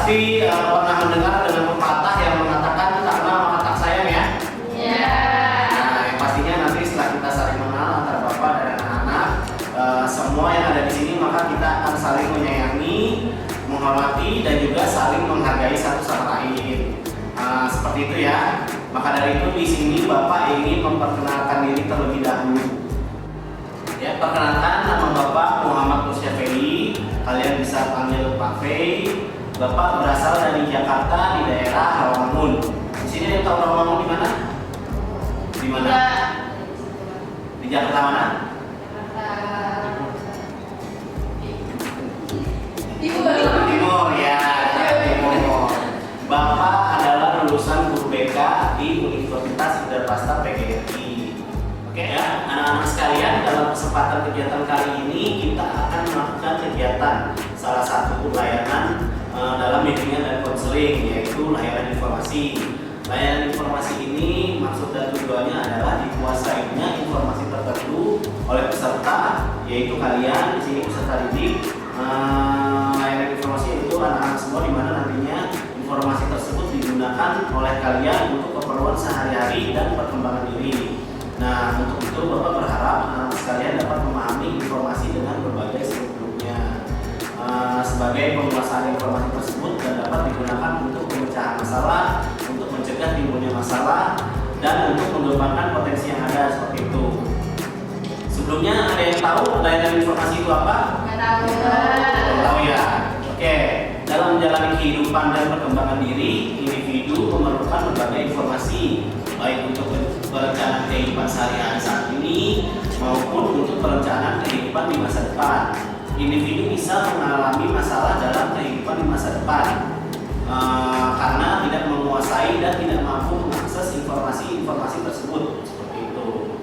pasti pernah mendengar dengan pepatah yang mengatakan karena maka tak sayang ya. Iya. Nah, yang pastinya nanti setelah kita saling mengenal antara bapak dan anak-anak, semua yang ada di sini maka kita akan saling menyayangi, menghormati dan juga saling menghargai satu sama lain. Seperti itu ya. Maka dari itu di sini bapak ingin memperkenalkan diri terlebih dahulu. Ya, perkenalkan nama bapak Muhammad Nur Syafei. Kalian bisa panggil Pak Fei. Bapak berasal dari Jakarta di daerah Rawamangun. Di sini ada yang tahu Rawamangun di mana? Di mana? Di Jakarta mana? Timur ya, Timur. Bapak adalah lulusan guru BK di Universitas Indarpasta PGRI. Oke ya, anak-anak sekalian, dalam kesempatan kegiatan kali ini kita akan melakukan kegiatan salah satu layanan dalam bimbingan dan konseling, yaitu layanan informasi. Layanan informasi ini maksud dan tujuannya adalah dikuasainya informasi tertentu oleh peserta, yaitu kalian di sini peserta didik. Layanan informasi itu anak-anak semua, di mana nantinya informasi tersebut digunakan oleh kalian untuk keperluan sehari-hari dan perkembangan diri. Nah, untuk itu Bapak berharap anak-anak sekalian dapat memahami informasi dengan berbagai seluk-beluknya sebagai penguasaan informasi tersebut dan dapat digunakan untuk pemecahan masalah, untuk mencegah timbulnya masalah, dan untuk mengembangkan potensi yang ada seperti itu. Sebelumnya ada yang tahu layanan informasi itu apa? Nggak tahu. Belum tahu ya. Oke, dalam menjalani kehidupan dan perkembangan diri, individu memerlukan berbagai informasi, baik untuk perencanaan kehidupan sehari-hari saat ini maupun untuk perencanaan kehidupan di masa depan. Individu bisa mengalami masalah dalam kehidupan di masa depan karena tidak menguasai dan tidak mampu mengakses informasi-informasi tersebut, seperti itu.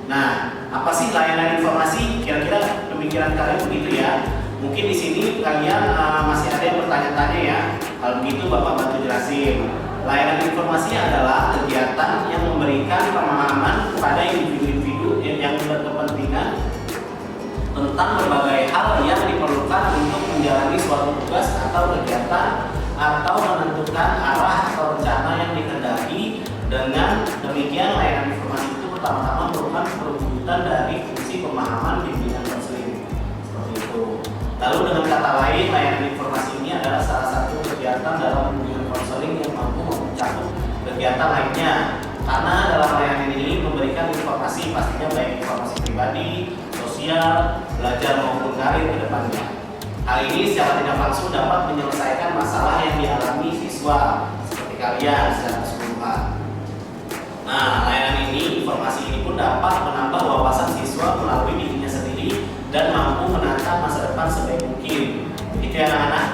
Nah, apa sih layanan informasi? Kira-kira pemikiran kalian begitu ya? Mungkin di sini kalian masih ada yang bertanya-tanya ya. Kalau begitu Bapak bantu jelasin. Layanan informasi adalah kegiatan yang memberikan pemahaman kepada individu-individu yang berkepentingan tentang berbagai hal yang diperlukan untuk menjalani suatu tugas atau kegiatan atau menentukan arah atau rencana yang dikehendaki. Dengan demikian, layanan informasi itu pertama-tama merupakan perwujudan dari fungsi pemahaman bimbingan konseling, seperti itu. Lalu dengan kata lain, layanan informasi ini adalah salah satu kegiatan dalam bimbingan konseling yang mampu mencakup kegiatan lainnya. Karena dalam layanan ini memberikan informasi, pastinya baik informasi pribadi, sosial, belajar maupun karir ke depannya. Hal ini secara tidak langsung dapat menyelesaikan masalah yang dialami siswa seperti kalian secara keseluruhan. Nah, layanan ini, informasi ini pun dapat menambah wawasan siswa melalui dirinya sendiri dan mampu menata masa depan sebaik mungkin. Begitu ya anak-anak?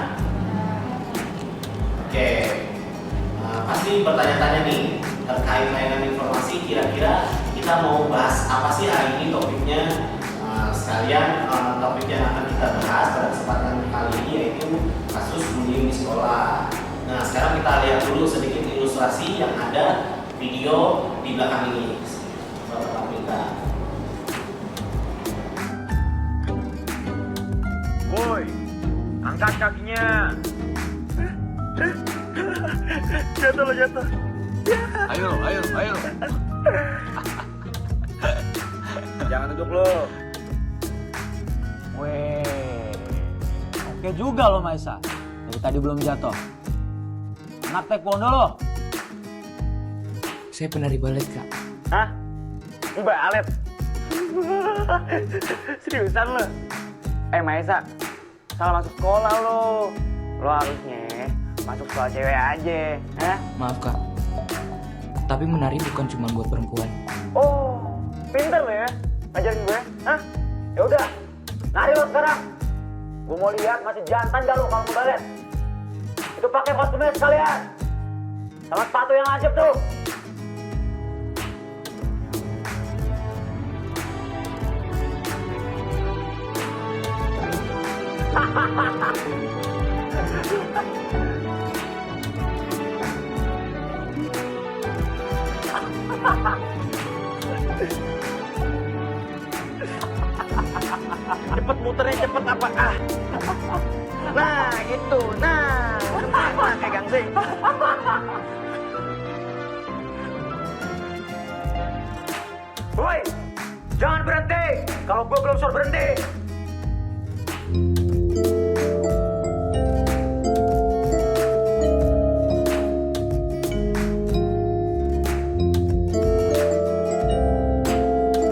Oke, pasti bertanya-tanya nih terkait layanan informasi. Kira-kira kita mau bahas apa sih hari ini topiknya? Sekalian topik yang akan kita bahas pada kesempatan kali ini yaitu kasus bullying di sekolah. Nah, sekarang kita lihat dulu sedikit ilustrasi yang ada video di belakang ini. Bapak tampilkan. Woi, angkat kakinya. Jatuh lo jatuh. Ayo. Jangan duduk lo. Weh, oke juga lo Maisa. Dari tadi belum jatuh. Anak taekwondo lo. Saya penari balet, Kak. Hah? Mbak Alet. Seriusan lo? Maisa, salah masuk sekolah lo. Lo harusnya masuk sekolah cewek aja. Hah? Maaf, Kak. Tapi menari bukan cuma buat perempuan. Oh, pintar lo ya ngajarin gue. Hah? Ya udah, nari lo sekarang. Gue mau lihat masih jantan gak lo kalau ke balet. Itu pakai kostumnya sekalian. Sama sepatu yang ajib tuh. Cepet muternya cepet apa ah. Nah gitu, nah. lipstick. Woi, jangan berhenti kalau gue belum suruh berhenti.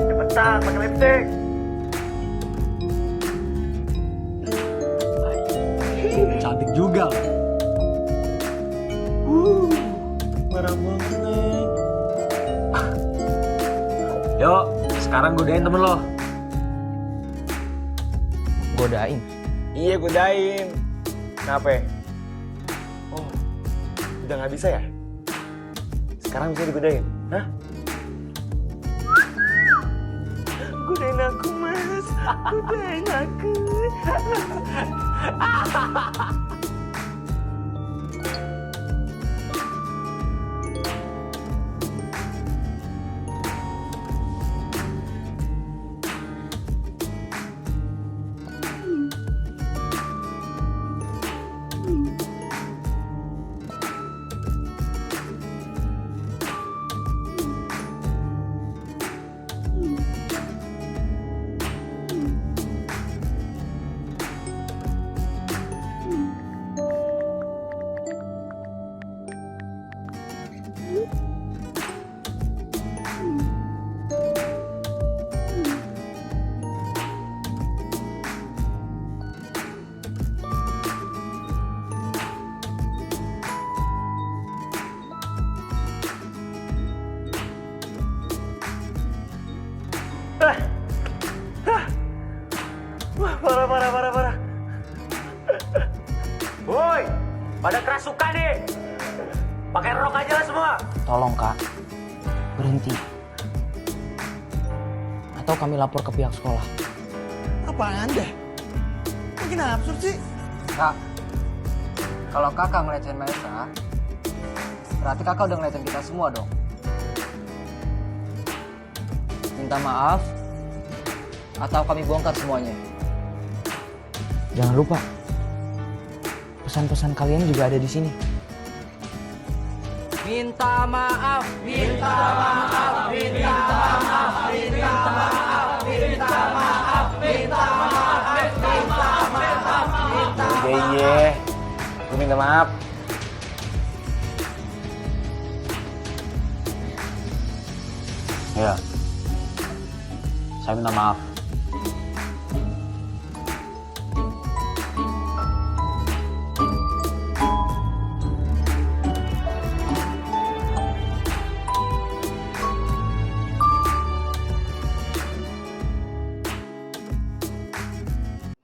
Cepetan pakai lipstick. Cantik juga. Marah banget, Neng. Yuk, sekarang godain temen lo. Godain. Iya, godain. Kenapa? Oh, udah nggak bisa ya? Sekarang bisa digodain, hah? Godain aku, Mas. Godain aku. Wah, parah. Woi, pada kerasukan nih. Pakai rok aja lah semua. Tolong kak, berhenti. Atau kami lapor ke pihak sekolah. Apaan Anda? Makin absurd sih. Kak, kalau kakak ngelecehin Maisa, berarti kakak udah ngelecehin kita semua dong. Minta maaf, atau kami bongkar semuanya. Jangan lupa, pesan-pesan kalian juga ada di sini. Minta maaf, minta maaf, minta maaf, minta maaf, minta maaf, minta maaf, minta maaf, minta maaf. Iya, gue minta maaf. Iya, saya minta maaf.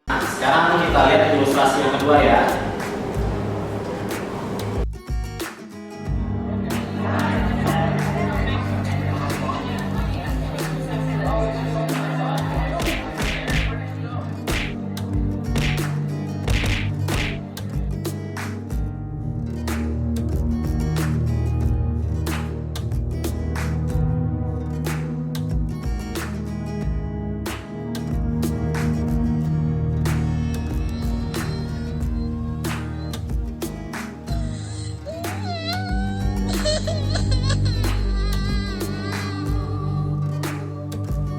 Nah, sekarang kita lihat ilustrasi yang kedua ya.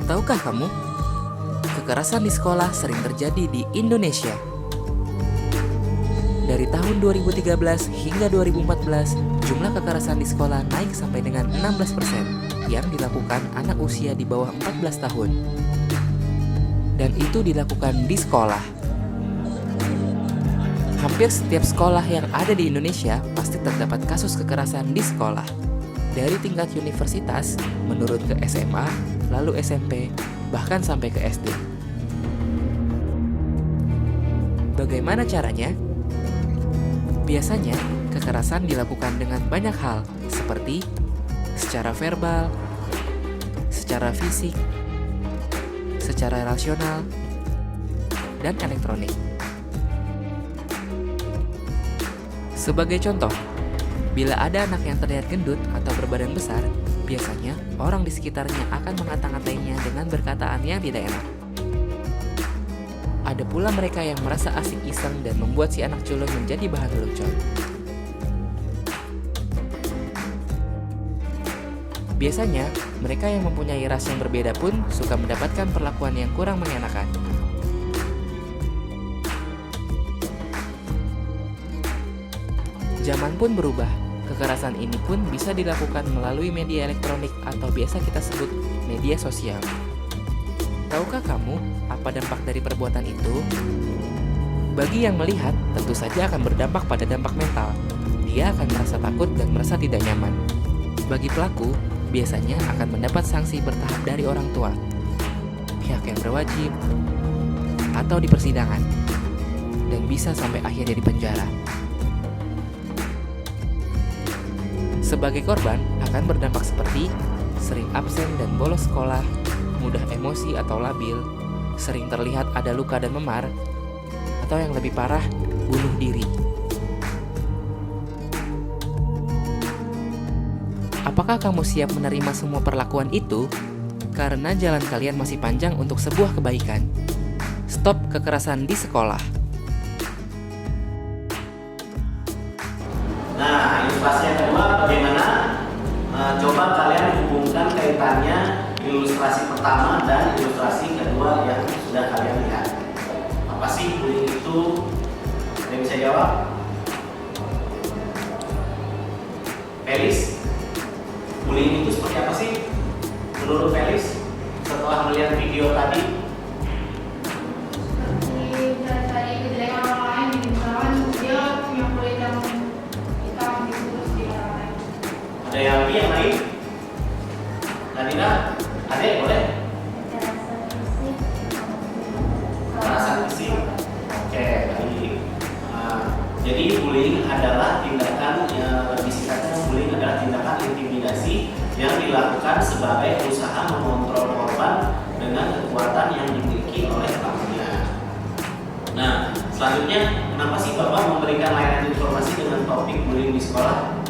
Tahukah kamu, kekerasan di sekolah sering terjadi di Indonesia. Dari tahun 2013 hingga 2014, jumlah kekerasan di sekolah naik sampai dengan 16% yang dilakukan anak usia di bawah 14 tahun. Dan itu dilakukan di sekolah. Hampir setiap sekolah yang ada di Indonesia pasti terdapat kasus kekerasan di sekolah. Dari tingkat universitas, menurun ke SMA, lalu SMP, bahkan sampai ke SD. Bagaimana caranya? Biasanya, kekerasan dilakukan dengan banyak hal, seperti secara verbal, secara fisik, secara rasional, dan elektronik. Sebagai contoh, bila ada anak yang terlihat gendut atau berbadan besar, biasanya orang di sekitarnya akan mengata-ngatainya dengan berkataan yang tidak enak. Ada pula mereka yang merasa asik iseng dan membuat si anak culun menjadi bahan lelucon. Biasanya, mereka yang mempunyai ras yang berbeda pun suka mendapatkan perlakuan yang kurang mengenakan. Zaman pun berubah. Kekerasan ini pun bisa dilakukan melalui media elektronik atau biasa kita sebut media sosial. Tahukah kamu apa dampak dari perbuatan itu? Bagi yang melihat, tentu saja akan berdampak pada dampak mental. Dia akan merasa takut dan merasa tidak nyaman. Bagi pelaku, biasanya akan mendapat sanksi bertahap dari orang tua, pihak yang berwajib, atau di persidangan, dan bisa sampai akhirnya di penjara. Sebagai korban, akan berdampak seperti sering absen dan bolos sekolah, mudah emosi atau labil, sering terlihat ada luka dan memar, atau yang lebih parah, bunuh diri. Apakah kamu siap menerima semua perlakuan itu? Karena jalan kalian masih panjang untuk sebuah kebaikan. Stop kekerasan di sekolah. Nah, ilustrasi yang kedua bagaimana? Coba kalian hubungkan kaitannya ilustrasi pertama dan ilustrasi kedua yang sudah kalian lihat. Apa sih bullying itu? Ada yang bisa jawab? Felis, bullying itu seperti apa sih? Menurut Felis, setelah melihat video tadi, ada yang lebih yang lain? Nadira, adek boleh? Kekerasan fisik. Oke, baik. Jadi bullying adalah tindakan lebih singkatnya, bullying adalah tindakan intimidasi yang dilakukan sebagai usaha mengontrol korban dengan kekuatan yang dimiliki oleh pelakunya. Nah, selanjutnya, kenapa sih Bapak memberikan layanan informasi dengan topik bullying di sekolah?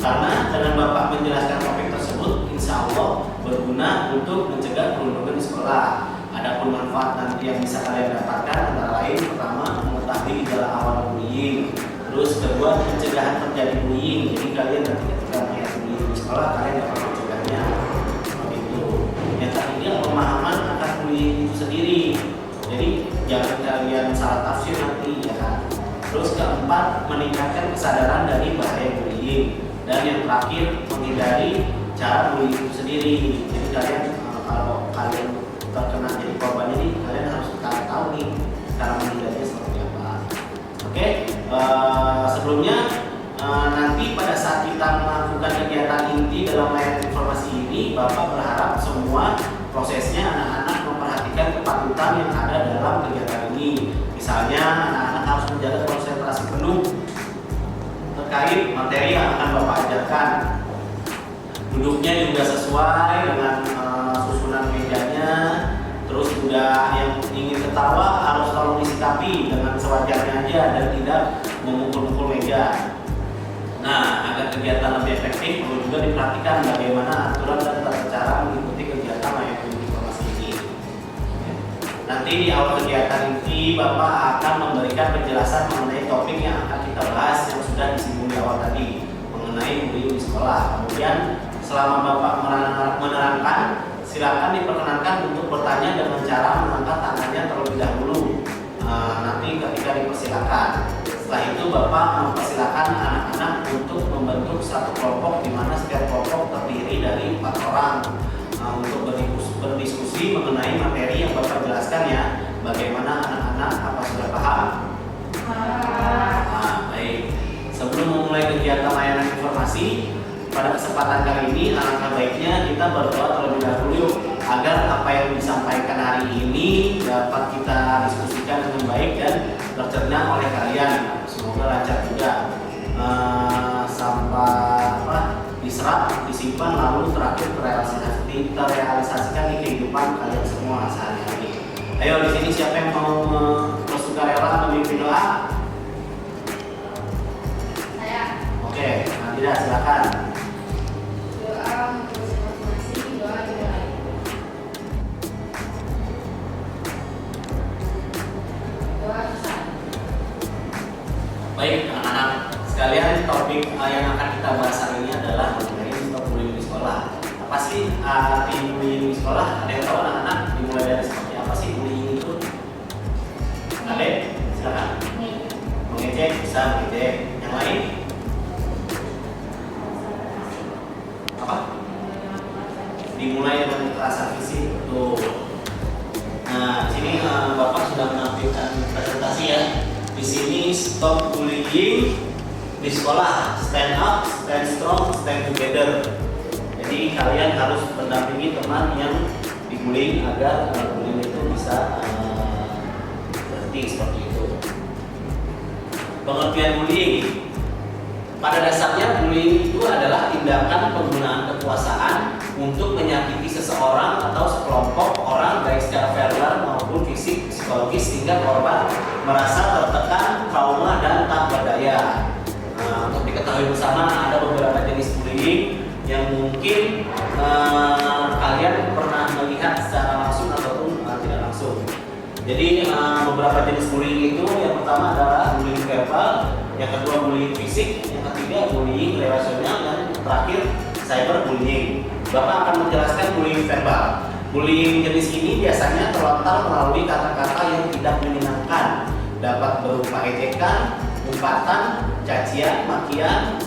Karena dengan Bapak menjelaskan topik tersebut, insya Allah berguna untuk mencegah perundungan di sekolah. Adapun manfaat nanti yang bisa kalian dapatkan antara lain, pertama, mengetahui gejala awal bullying. Terus kedua, pencegahan terjadi bullying. Jadi kalian nanti ketika melihat bullying di sekolah, kalian dapat mencegahnya. Seperti itu. Yang ketiga, pemahaman akan bullying itu sendiri. Jadi jangan kalian salah tafsir nanti, ya kan. Terus keempat, meningkatkan kesadaran dari bahaya bullying. Dan yang terakhir, menghindari cara bullying itu sendiri. Jadi kalian kalau kalian terkena jadi korbannya nih, kalian harus tahu nih cara menghindarinya seperti apa. Oke, sebelumnya nanti pada saat kita melakukan kegiatan inti dalam layanan informasi ini, Bapak berharap semua prosesnya anak-anak memperhatikan kepatutan yang ada dalam kegiatan ini. Misalnya anak-anak harus menjaga konsentrasi penuh terkait materi yang akan Bapak ajarkan. Duduknya juga sesuai dengan susunan mejanya. Terus juga yang ingin ketawa harus tolong disikapi dengan sewajarnya aja dan tidak memukul-mukul meja. Nah, agar kegiatan lebih efektif perlu juga diperhatikan bagaimana aturan dan tata cara mengikuti kegiatan layanan informasi ini. Nanti di awal kegiatan inti Bapak akan memberikan penjelasan mengenai topik yang akan kita bahas yang sudah disinggung di awal tadi mengenai bullying di sekolah. Kemudian selama Bapak menerangkan, silakan diperkenankan untuk bertanya dengan cara mengangkat tangannya terlebih dahulu. Nanti ketika dipersilakan. Setelah itu Bapak mempersilakan anak-anak untuk membentuk satu kelompok di mana setiap kelompok terdiri dari 4 orang untuk berdiskusi mengenai materi yang Bapak jelaskan ya. Bagaimana anak-anak, apa sudah paham? Baik. Sebelum memulai kegiatan layanan informasi pada kesempatan kali ini, alangkah baiknya kita berdoa terlebih dahulu yuk, agar apa yang disampaikan hari ini dapat kita diskusikan dengan baik dan tercerna oleh kalian. Semoga lancar juga sampai diserap, disimpan, lalu terakhir terrealisasikan di kehidupan kalian semua sehari-hari. Ayo di sini siapa yang mau bersukarela memimpin doa? Saya. Oke, Nadira silakan. Doa untuk masing-masing, doa juga. Doa besar. Baik anak-anak sekalian, topik yang akan kita bahas hari ini adalah mengenai stop bullying di sekolah. apa sih arti bullying di sekolah? Ada yang tahu anak-anak dimulai dari seperti apa sih bullying itu? Ada? Silakan. Mengejek, bisa mengejek. Yang lain? Apa? Dimulai dengan kekerasan fisik. Tuh. Nah, di sini Bapak sudah menampilkan presentasi ya. Di sini stop bullying di sekolah, stand up, stand strong, stand together. Jadi kalian harus mendampingi teman yang dibullying agar bullying itu bisa berhenti seperti itu. Pengertian bullying, pada dasarnya bullying itu adalah tindakan penggunaan kekuasaan untuk menyakiti seseorang atau sekelompok orang baik secara verbal maupun fisik, psikologis sehingga korban merasa tertekan, trauma dan tak berdaya. Untuk diketahui bersama ada beberapa jenis bullying yang mungkin kalian pernah melihat secara langsung ataupun tidak langsung. Jadi beberapa jenis bullying itu yang pertama adalah bullying verbal, yang kedua bullying fisik, yang ketiga bullying relasional, dan terakhir cyberbullying. Bapak akan menjelaskan bullying verbal. Bullying jenis ini biasanya terlontar melalui kata-kata yang tidak menyenangkan, dapat berupa ejekan, umpatan, cacian, makian,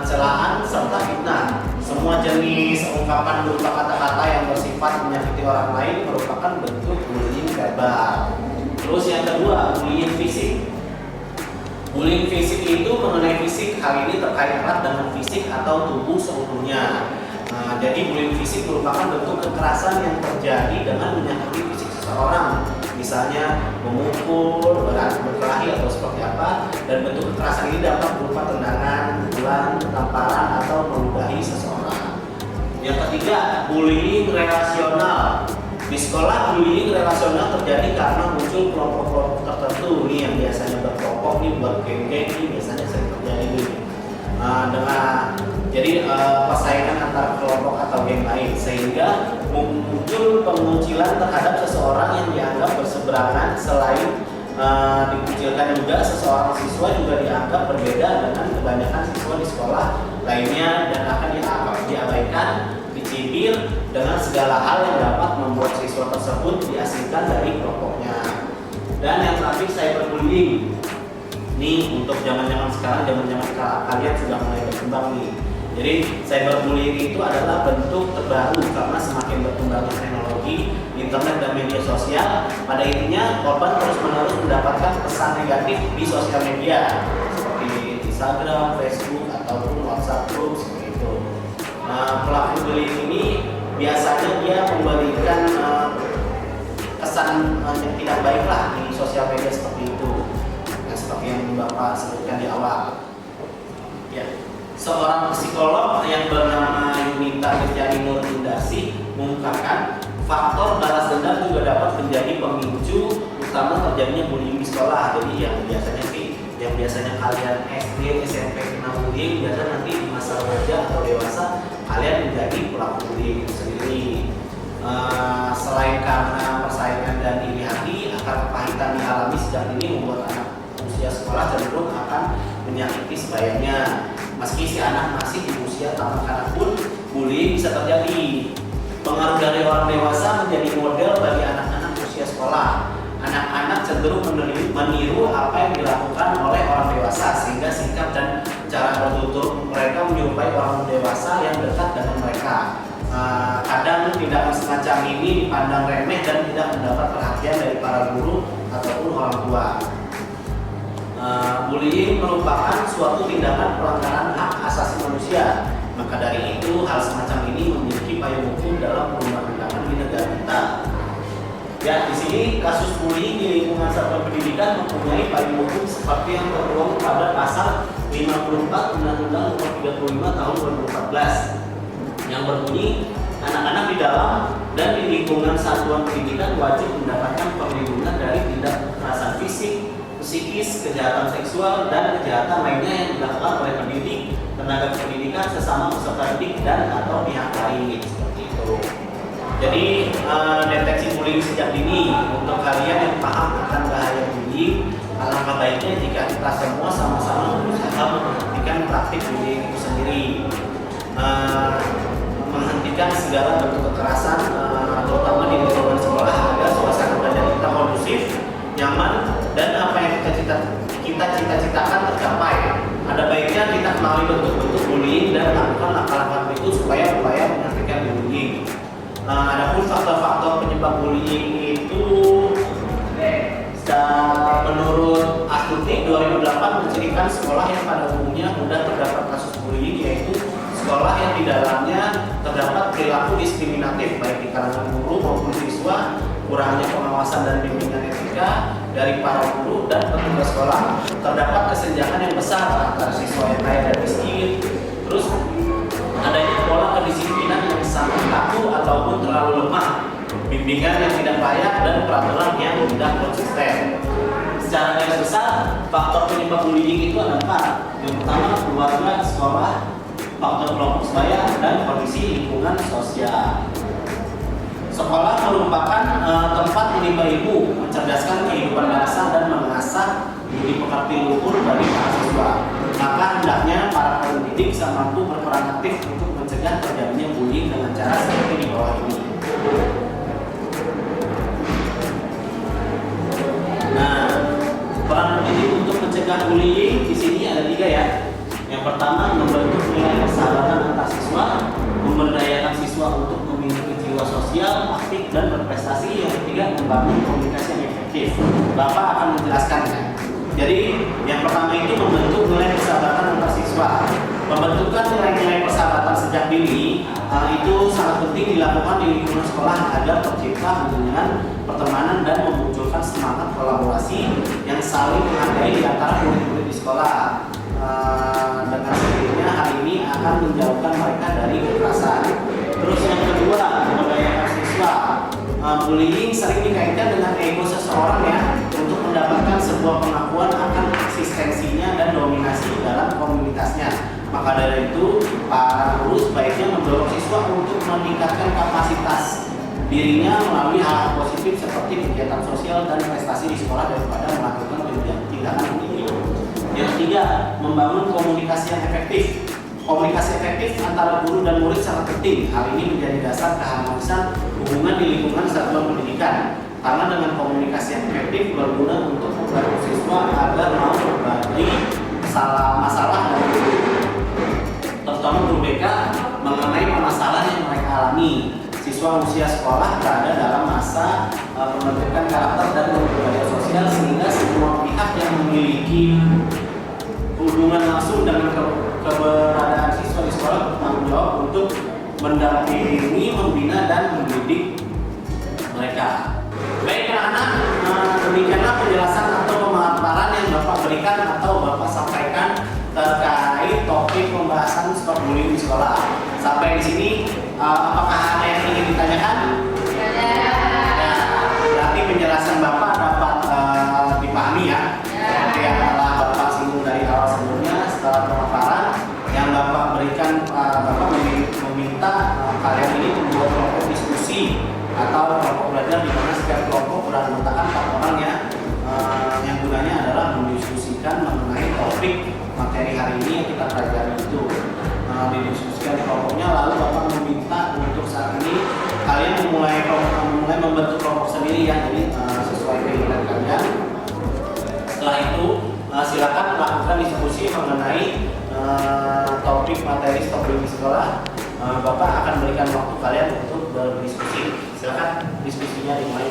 celaan, serta fitnah. Semua jenis ungkapan berupa kata-kata yang bersifat menyakiti orang lain merupakan bentuk bullying verbal. Terus yang kedua, bullying fisik. Bullying fisik itu mengenai fisik, hal ini terkait erat dengan fisik atau tubuh seutuhnya. Jadi bullying fisik merupakan bentuk kekerasan yang terjadi dengan menyakiti fisik seseorang, misalnya memukul, berkelahi atau seperti apa. Dan bentuk kekerasan ini dapat berupa tendangan, pukulan, tamparan atau meludahi seseorang. Yang ketiga, bullying relasional. Di sekolah bullying relasional terjadi karena muncul kelompok-kelompok tertentu nih yang biasanya berkelompok nih, bergeng-geng nih biasanya sering terjadi nih. Jadi persaingan antar kelompok atau geng lain sehingga muncul pengucilan terhadap seseorang yang dianggap berseberangan. Selain dikucilkan juga, seseorang siswa juga dianggap berbeda dengan kebanyakan siswa di sekolah lainnya dan akan diabaikan, dicibir dengan segala hal yang dapat membuat siswa tersebut diasingkan dari kelompoknya. Dan yang terakhir, cyberbullying. Nih untuk zaman-zaman sekarang, zaman-zaman kalian sudah mulai berkembang nih. Jadi cyberbullying itu adalah bentuk terbaru karena semakin berkembangnya teknologi, internet dan media sosial. Pada intinya korban terus-menerus mendapatkan pesan negatif di sosial media seperti Instagram, Facebook ataupun WhatsApp group seperti itu. Pelaku bullying ini biasanya dia memberikan kesan yang tidak baik lah di sosial media seperti itu. Seperti yang Bapak sebutkan di awal. Ya. Seorang psikolog yang bernama Yunita Tirjani Nur Indasi mengungkapkan faktor balas dendam juga dapat menjadi pemicu utama terjadinya bullying di sekolah. Jadi yang biasanya kalian SD, SMP kena bullying, biasanya nanti di masa remaja atau dewasa kalian menjadi pelaku bullying itu sendiri. Selain karena persaingan dan iri hati, akar kepahitan dialami sejak ini membuat anak usia sekolah cenderung akan menyakiti sebayanya. Meski si anak masih di usia kanak-kanak pun bullying bisa terjadi. Pengaruh dari orang dewasa menjadi model bagi anak-anak usia sekolah. Anak-anak cenderung meniru apa yang dilakukan oleh orang dewasa sehingga sikap dan cara bertutur mereka menyerupai orang dewasa yang dekat dengan mereka. Kadang tindakan semacam ini dipandang remeh dan tidak mendapat perhatian dari para guru ataupun orang tua. Bullying merupakan suatu tindakan pelanggaran hak asasi manusia. Maka dari itu hal semacam ini memiliki payung hukum dalam perundang-undangan di negara kita. Ya, di sini kasus bullying di lingkungan satuan pendidikan mempunyai payung hukum seperti yang tertuang pada pasal 54 Undang-Undang Nomor 35 Tahun 2014 yang berbunyi anak-anak di dalam dan di lingkungan satuan pendidikan wajib mendapatkan perlindungan dari tindak kekerasan fisik, psikis, kejahatan seksual, dan kejahatan lainnya yang dilakukan oleh pendidik, tenaga pendidikan, sesama peserta didik, dan atau pihak lain seperti itu. Jadi deteksi bullying sejak dini untuk kalian yang paham akan bahaya bullying, alangkah baiknya jika kita semua sama-sama berusaha menghentikan praktik bullying itu sendiri. menghentikan segala bentuk kekerasan, terutama di lingkungan sekolah, agar suasana belajar kita kondusif, nyaman, dan apa yang kita cita-citakan tercapai. Ada baiknya kita kenali bentuk-bentuk bullying dan lakukan langkah-langkah berikut supaya upaya menghentikan bullying. Adapun faktor-faktor penyebab bullying itu menurut Astuti 2008 mencirikan sekolah yang pada umumnya mudah terdapat kasus bullying, yaitu sekolah yang di dalamnya terdapat perilaku diskriminatif baik di kalangan guru maupun siswa, kurangnya pengawasan dan bimbingan etika dari para guru dan petugas sekolah, terdapat kesenjangan yang besar antara siswa yang kaya dan miskin, terus adanya pola kedisiplinan yang sangat kaku ataupun terlalu lemah, bimbingan yang tidak layak, dan peraturan yang tidak konsisten. Secara garis besar, faktor penyebab bullying itu ada 4. Yang pertama, keluarga, sekolah, faktor kelompok sebaya, dan kondisi lingkungan sosial. Sekolah merupakan tempat menimba ilmu, mencerdaskan kehidupan bangsa, dan mengasah budi pekerti luhur bagi para siswa. Maka hendaknya para pendidik bisa mampu berperan aktif untuk mencegah terjadinya bullying dengan cara seperti di bawah ini. Nah, peran pendidik untuk mencegah bullying di sini ada 3 ya. Yang pertama, membentuk nilai persahabatan antar siswa, memberdayakan siswa untuk memiliki jiwa sosial, aktif, dan berprestasi. Yang ketiga, membangun komunikasi yang efektif. Bapak akan menjelaskannya. Jadi, yang pertama itu membentuk nilai persahabatan antar siswa. Pembentukan nilai-nilai persahabatan sejak dini itu sangat penting dilakukan di lingkungan sekolah agar tercipta hubungan pertemanan dan memunculkan semangat kolaborasi yang saling menghargai di antara murid-murid di sekolah. Dengan sendirinya hal ini akan menjauhkan mereka dari kekerasan. Terus yang kedua, memberdayakan siswa. Bullying sering dikaitkan dengan ego seseorang ya, untuk mendapatkan sebuah pengakuan akan eksistensinya dan dominasi dalam komunitasnya. Maka dari itu, para guru sebaiknya mendorong siswa untuk meningkatkan kapasitas dirinya melalui hal positif seperti kegiatan sosial dan prestasi di sekolah daripada melakukan tindakan individu. Yang ketiga, membangun komunikasi yang efektif. Komunikasi efektif antara guru dan murid sangat penting. Hal ini menjadi dasar keharmonisan hubungan di lingkungan satuan pendidikan. Karena dengan komunikasi yang efektif berguna untuk membantu siswa agar mau berbagi masalah dan terutama guru BK mengenai permasalahan yang mereka alami. Siswa usia sekolah berada dalam masa pembentukan karakter dan budaya sosial, sehingga semua pihak yang memiliki hubungan langsung dengan keberadaan siswa di sekolah bertanggung jawab untuk mendampingi, membina, dan mendidik mereka. Baik anak-anak, demikianlah penjelasan atau pemaparan yang Bapak berikan atau Bapak sampaikan terkait topik pembahasan stop bullying di sekolah. Sampai di sini, apakah ada yang ingin ditanyakan? Ya, berarti penjelasan Bapak dapat dipahami ya. Seperti yang telah Bapak singgung dari awal sebelumnya. Setelah pemaparan yang Bapak berikan, Bapak meminta kalian ini membuat kelompok diskusi atau kelompok belajar di mana setiap kelompok beranggotakan 4 orang ya, yang gunanya adalah mendiskusikan mengenai topik materi hari ini yang kita pelajari itu. Didiskusikan di kelompoknya, lalu Bapak meminta untuk saat ini kalian mulai membentuk kelompok sendiri ya, jadi sesuai keinginan kalian. Setelah itu silakan lakukan diskusi mengenai topik materi stop bullying di sekolah. Bapak akan berikan waktu kalian untuk berdiskusi. Silakan diskusinya dimulai.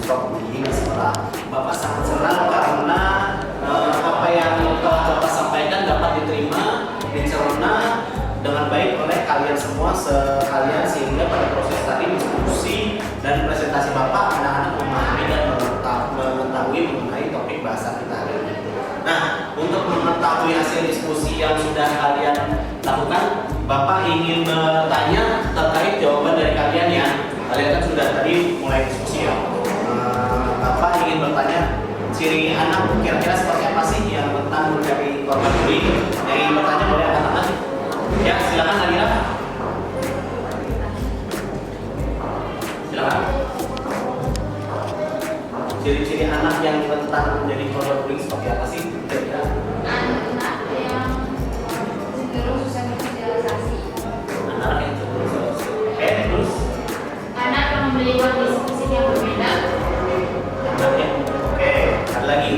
stop bullying di sekolah. Bapak sangat senang karena apa yang telah Bapak sampaikan dapat diterima, dicerna dengan baik oleh kalian semua sekalian, sehingga pada proses tadi diskusi dan presentasi Bapak, anak-anak memahami dan mengetahui mengenai topik bahasan kita hari ini. Nah, untuk mengetahui hasil diskusi yang sudah kalian lakukan, Bapak ingin bertanya terkait jawaban dari kalian ya. Kalian kan sudah tadi mulai diskusi ya. Bapak ingin bertanya, ciri anak kira-kira seperti apa sih yang rentan menjadi korban bullying? Yang ingin bertanya boleh angkat tangan. Ya, silakan Nadira. Silakan. Ciri-ciri anak yang rentan menjadi korban bullying seperti apa sih? Kira-kira? Anak yang cenderung susah bersosialisasi. Anak yang cenderung terus Anak yang memiliki kondisi fisik yang berbeda. anak yang oke. Ada lagi?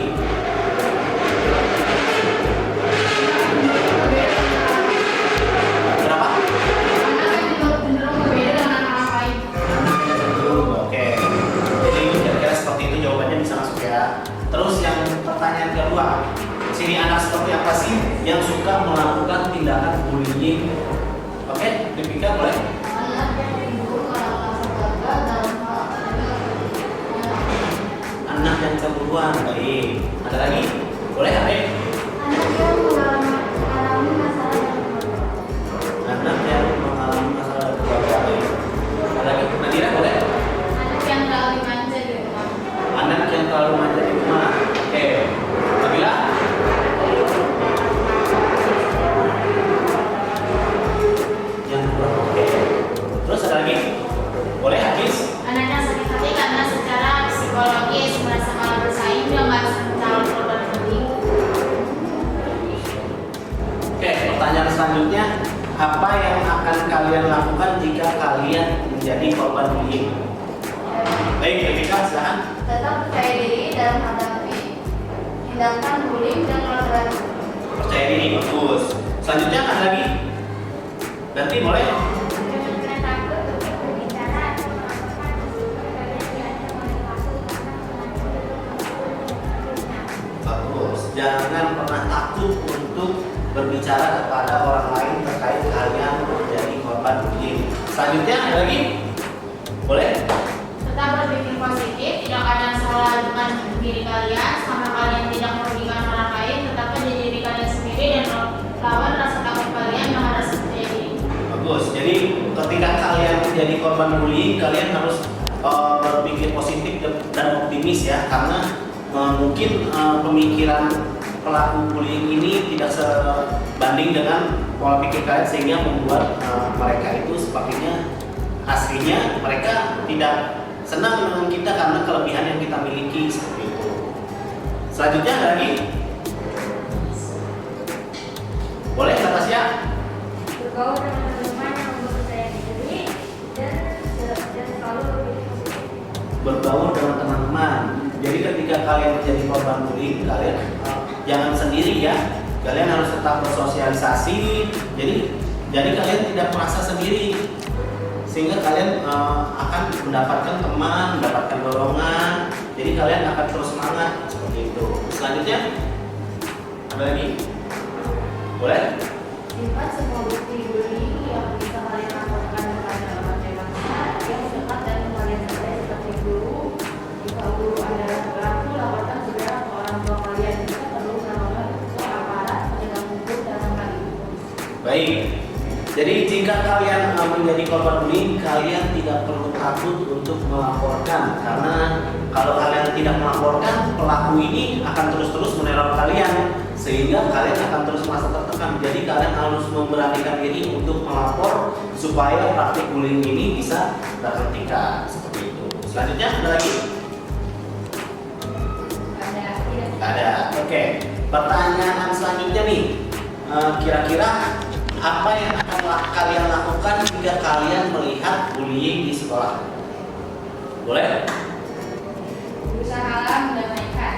Berapa? Anak yang cenderung berbeda dengan anak lain. Oke. Jadi kira-kira seperti itu jawabannya bisa masuk ya. Terus yang pertanyaan kedua, ciri anak seperti apa sih yang suka melakukan tindakan bullying? Oke, dipikir boleh? Anak yang cenderung merasa gagal dalam hal Anak yang cemburuan, baik. Ada lagi? Boleh, Ade? anak yang mengalami masalah yang Anak yang mengalami masalah keluarga, baik. Ada lagi? Nadira, boleh? anak yang terlalu manja di rumah. Anak yang terlalu manja di rumah. Oke. Nabila? Yang kurang oke. Terus ada lagi? Boleh, Hadis? Anak yang sakit hati karena secara psikologis merasa kalah bersaing dan merasa calon korban bullying. Oke, pertanyaan selanjutnya, apa yang akan kalian lakukan jika kalian menjadi korban bullying? Baik, Devika, silakan. Tetap percaya diri dalam menghadapi tindakan bullying dan pelanggaran. Percaya diri, bagus. Selanjutnya ada lagi? Nanti boleh? Jangan pernah takut untuk berbicara atau melakukan sesuatu karena diancam oleh waktu karena Bagus. Jangan pernah takut untuk berbicara kepada orang lain terkait kalian menjadi korban bullying. Selanjutnya ada lagi? Boleh? tetap berpikir positif, tidak ada yang salah dengan diri kalian, sama kalian tidak merugikan orang lain, tetap menjadi diri kalian sendiri dan lawan rasa takut kalian yang harus percaya diri. Bagus. Jadi ketika kalian menjadi korban bullying, kalian harus berpikir positif dan optimis ya, karena mungkin pemikiran pelaku bullying ini tidak sebanding dengan pola pikir kalian, sehingga membuat mereka itu sepertinya aslinya mereka tidak senang dengan kita karena kelebihan yang kita miliki seperti itu. Selanjutnya ada lagi? Boleh, Natasya? Bergaul dengan teman-teman yang mempercaya diri dan selalu berpikir positif. Bergaul dengan teman-teman. Jadi ketika kalian menjadi korban bullying, kalian jangan sendiri ya. Kalian harus tetap bersosialisasi. Jadi kalian tidak merasa sendiri, sehingga kalian akan mendapatkan teman, mendapatkan dorongan. Jadi kalian akan terus semangat seperti itu. Selanjutnya ada lagi? Boleh? Simpan semua bukti bullying yang bisa kalian laporkan kepada orang dewasa yang dekat dan kalian percaya seperti guru. Jika guru adalah pelaku, laporkan segera ke orang tua kalian. Jika perlu, melaporkan ke aparat penegak hukum dalam hal ini. Baik. Jadi jika kalian menjadi korban bullying, kalian tidak perlu takut untuk melaporkan, karena kalau kalian tidak melaporkan, pelaku ini akan terus-terus meneror kalian, sehingga kalian akan terus merasa tertekan. Jadi kalian harus memberanikan diri untuk melapor supaya praktik bullying ini bisa terhentikan seperti itu. Selanjutnya ada lagi? Ada. Oke. Pertanyaan selanjutnya nih, kira-kira apa yang akan kalian lakukan jika kalian melihat bullying di sekolah? Boleh? Berusaha mendamaikan.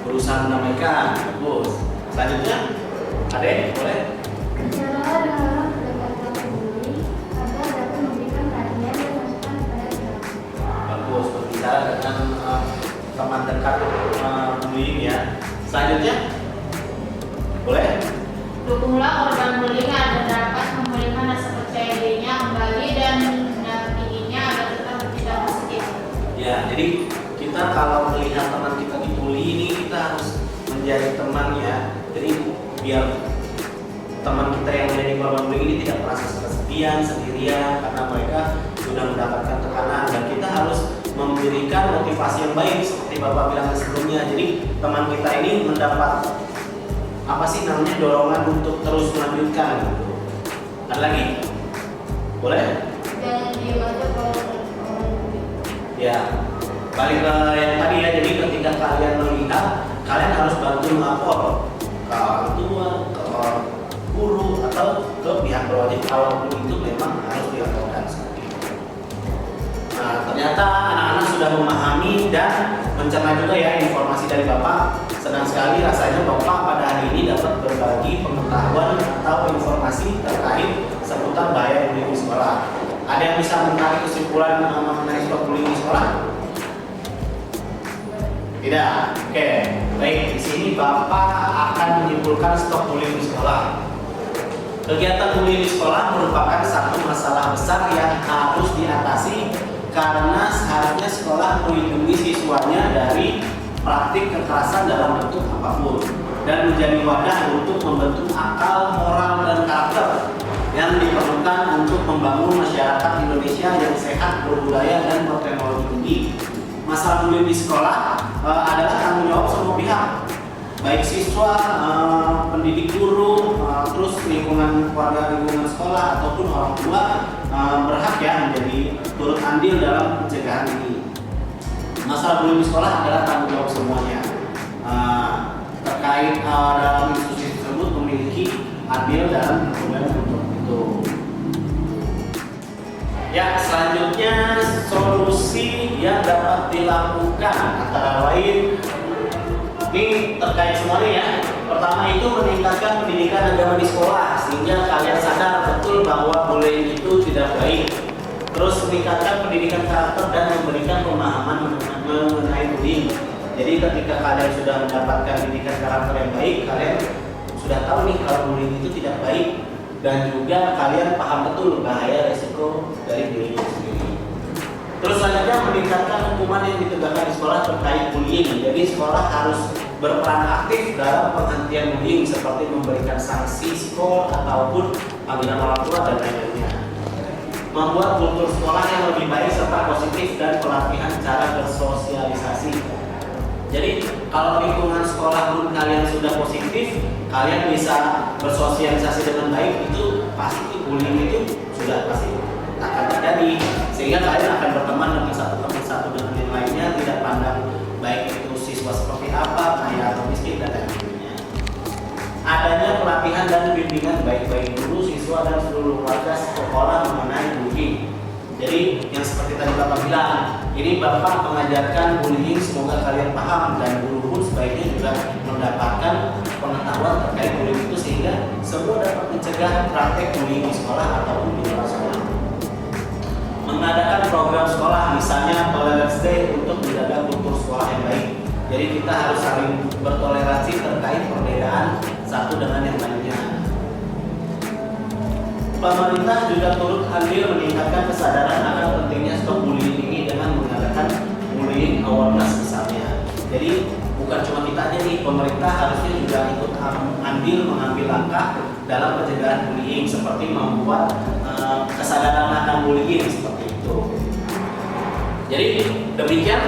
Berusaha mendamaikan. Bagus. Selanjutnya, Ade, boleh? Bicaralah dengan orang terdekat yang peduli agar dapat memberikan perhatian dan masukan kepada kita. Bagus. Berbicara dengan teman dekat bullying ya. Selanjutnya, boleh? Dukunglah korban bullying agar dapat memulihkan rasa percaya dirinya kembali dan mendampinginya agar tetap bertindak positif. Ya, jadi kita kalau melihat teman kita dibully ini kita harus menjadi teman ya. Jadi biar teman kita yang menjadi korban bullying ini tidak merasa kesepian, sendirian karena mereka sudah mendapatkan tekanan, dan kita harus memberikan motivasi yang baik seperti Bapak bilang sebelumnya. Jadi teman kita ini mendapat apa sih namanya dorongan untuk terus melanjutkan gitu. Ada lagi? Boleh? Jangan diam aja kalau Ya, balik ke yang tadi ya. Jadi ketika kalian melihat, kalian harus bantu melapor ke orang tua, ke orang guru, atau ke pihak berwajib kalau itu memang harus dilaporkan seperti itu. Nah, ternyata anak-anak sudah memahami dan mencerna juga ya informasi dari Bapak. Senang sekali rasanya Bapak pada hari ini dapat berbagi pengetahuan atau informasi terkait seputar bahaya bullying di sekolah. Ada yang bisa menarik kesimpulan mengenai stop bullying di sekolah? Tidak. Oke. Baik, di sini Bapak akan menyimpulkan stop bullying di sekolah. Kegiatan bullying di sekolah merupakan satu masalah besar yang harus diatasi karena seharusnya sekolah melindungi siswanya dari praktik kekerasan dalam bentuk apapun dan menjadi wadah untuk membentuk akal, moral, dan karakter yang diperlukan untuk membangun masyarakat Indonesia yang sehat, berbudaya, dan berteknologi tinggi. Masalah bullying di sekolah adalah tanggung jawab semua pihak, baik siswa, pendidik guru, terus lingkungan keluarga, lingkungan sekolah, ataupun orang tua berhak ya menjadi turut andil dalam pencegahan ini. Masalah bullying di sekolah adalah tanggung jawab semuanya. Terkait dalam institusi tersebut memiliki andil dalam perubahan untuk itu. Ya, selanjutnya solusi yang dapat dilakukan antara lain ini terkait semuanya ya. Pertama itu meningkatkan pendidikan agama di sekolah sehingga kalian sadar betul bahwa bullying itu tidak baik. Terus meningkatkan pendidikan karakter dan memberikan pemahaman mengenai bullying. Jadi ketika kalian sudah mendapatkan pendidikan karakter yang baik, kalian sudah tahu nih kalau bullying itu tidak baik, dan juga kalian paham betul bahaya resiko dari bullying itu sendiri. Terus selanjutnya meningkatkan hukuman yang ditegakkan di sekolah terkait bullying. Jadi sekolah harus berperan aktif dalam penghentian bullying seperti memberikan sanksi skor ataupun panggilan orang tua dan lain-lainnya. Membuat kultur sekolah yang lebih baik serta positif dan pelatihan cara bersosialisasi. Jadi kalau lingkungan sekolah pun kalian sudah positif, kalian bisa bersosialisasi dengan baik, itu pasti bullying itu sudah pasti akan terjadi, sehingga kalian akan berteman dengan satu dengan yang lainnya, tidak pandang baik itu siswa seperti apa, kaya atau miskin dan lain-lainnya. Adanya pelatihan dan bimbingan baik-baik guru, siswa, dan seluruh warga sekolah mengenai bullying. Jadi yang seperti tadi Bapak bilang, ini Bapak mengajarkan bullying, semoga kalian paham, dan guru pun sebaiknya juga mendapatkan pengetahuan terkait bullying itu sehingga semua dapat mencegah praktek bullying di sekolah ataupun di luar sekolah. Mengadakan program sekolah, misalnya Tolerance Day untuk menjaga kultur sekolah yang baik. Jadi kita harus saling bertoleransi terkait perbedaan satu dengan yang lainnya. Pemerintah juga turut andil meningkatkan kesadaran akan pentingnya stop bullying ini dengan mengadakan bullying awareness misalnya. Jadi bukan cuma kita aja nih, pemerintah harusnya juga ikut andil mengambil langkah dalam pencegahan bullying seperti membuat kesadaran akan bullying seperti itu. Jadi demikian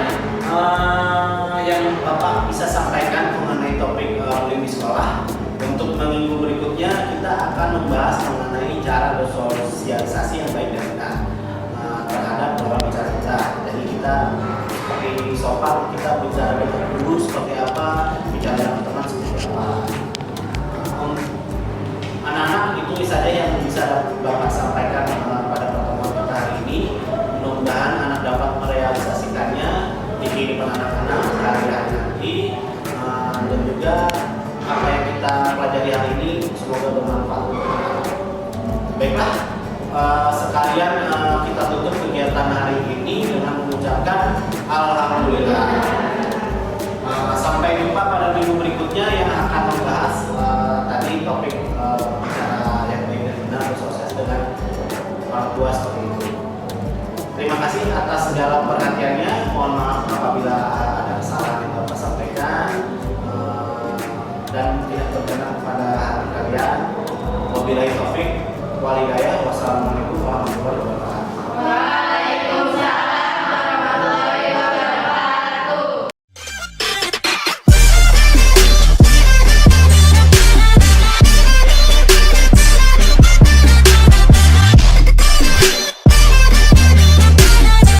yang Bapak bisa sampaikan mengenai topik bullying di sekolah. Untuk minggu berikutnya kita akan membahas mengenai cara bersosialisasi yang baik dan benar terhadap lawan bicara kita. Jadi kita seperti sopan, kita bicara dengan guru seperti apa, bicara dengan teman seperti apa. Anak-anak itu saja yang bisa Bapak sampaikan pada pertemuan kita hari ini. Mudah-mudahan anak dapat merealisasikannya di kehidupan anak-anak sehari-hari nanti, dan juga apa yang kita pelajari hari ini semoga bermanfaat. Baiklah, sekalian kita tutup kegiatan hari ini dengan mengucapkan Alhamdulillah. berikutnya yang akan membahas tadi topik bicara yang baik dan benar bersosial dengan orang tua seperti itu. Terima kasih atas segala perhatiannya. Mohon maaf apabila ada kesalahan yang Bapak sampaikan dan tidak berkenan kepada hati kalian. Wabillahi taufik walhidayah.